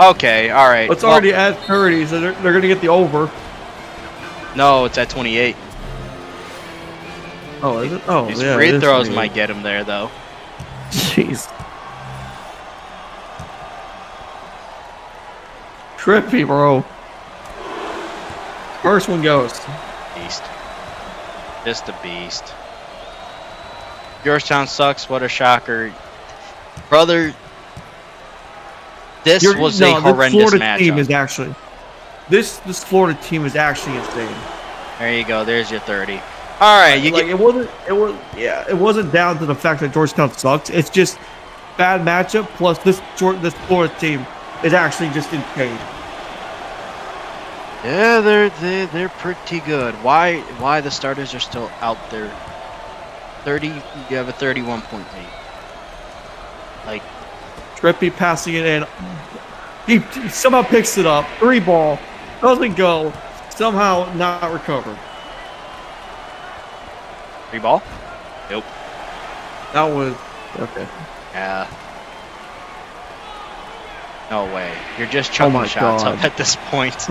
Okay, all right. It's already at 30, so they're going to get the over. No, it's at 28. Oh, is it? Oh, These yeah. free it is throws 28. might get him there, though. Jeez. Trippy, bro. First one goes. Beast. Just a beast. Georgetown sucks. What a shocker. Brother, this was a horrendous Florida matchup. team is actually... This Florida team is actually insane. There you go. There's your 30. All right, it wasn't down to the fact that Georgetown sucks. It's just bad matchup. Plus, this Florida team is actually just insane. Yeah, they're pretty good. Why the starters are still out there? 30. You have a 31-point lead. Like, Trippy passing it in. He somehow picks it up. 3 ball. Doesn't go. Somehow not recovered. 3 ball? Nope. That was... Okay. Yeah. No way. You're just chucking my shots God. up at this point.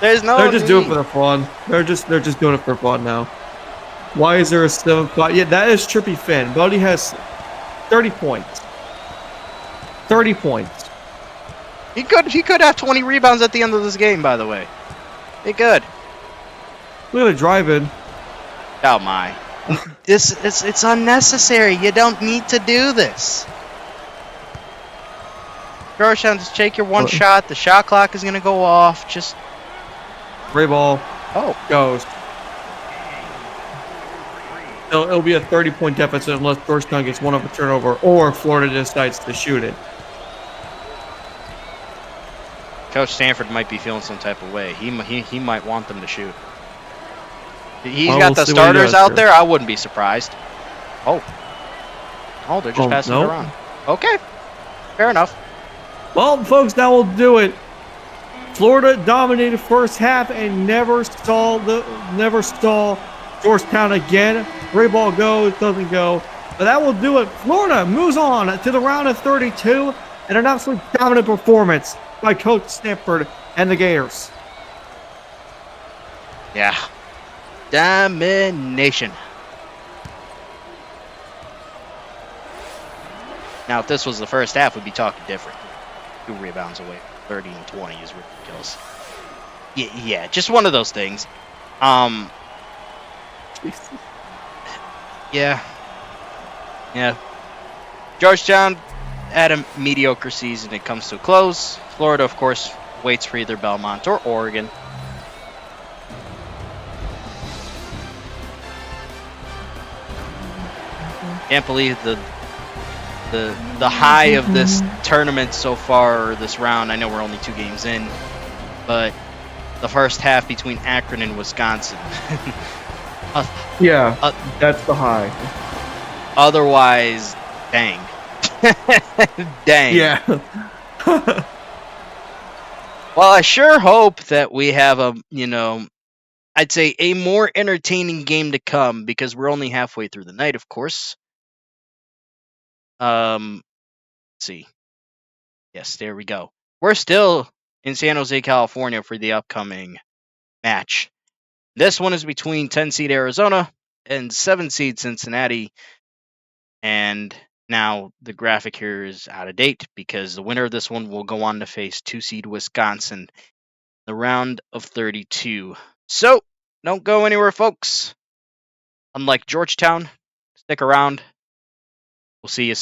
There's no They're just doing it need. for the fun. They're just doing it for fun now. Why is there a 7 spot? Yeah, that is Trippy Finn. Buddy has 30 points. 30 points. He could have 20 rebounds at the end of this game, by the way. He could. Look at the drive-in. Oh my. It's unnecessary. You don't need to do this. Georgetown, just take your one shot. The shot clock is gonna go off. Just 3 ball. oh. Goes. It'll be a 30-point deficit unless Georgetown gets one of a turnover or Florida decides to shoot it. Coach Stanford might be feeling some type of way. He might want them to shoot. He's Well, got we'll the see what he starters does out here. there. I wouldn't be surprised. Oh, they're just passing no. it around. Okay, fair enough. Well, folks, that will do it. Florida dominated first half and never stall Georgetown again. 3 ball goes, doesn't go. But that will do it. Florida moves on to the round of 32 and an absolute dominant performance by Coach Stanford and the Gators. Yeah, domination. Now, if this was the first half, we'd be talking different. 2 rebounds away, 30 and 20 is ridiculous. Yeah, just one of those things. Yeah. Georgetown had a mediocre season. It comes to a close. Florida, of course, waits for either Belmont or Oregon. Can't believe the high of this tournament so far, or this round. I know we're only 2 games in, but the first half between Akron and Wisconsin. Yeah, that's the high. Otherwise, dang. Dang. Yeah. Well, I sure hope that we have a, I'd say a more entertaining game to come, because we're only halfway through the night, of course. Let's see. Yes, there we go. We're still in San Jose, California for the upcoming match. This one is between 10-seed Arizona and 7-seed Cincinnati. And now the graphic here is out of date, because the winner of this one will go on to face 2-seed Wisconsin, the round of 32. So, don't go anywhere, folks. Unlike Georgetown, stick around. We'll see you soon.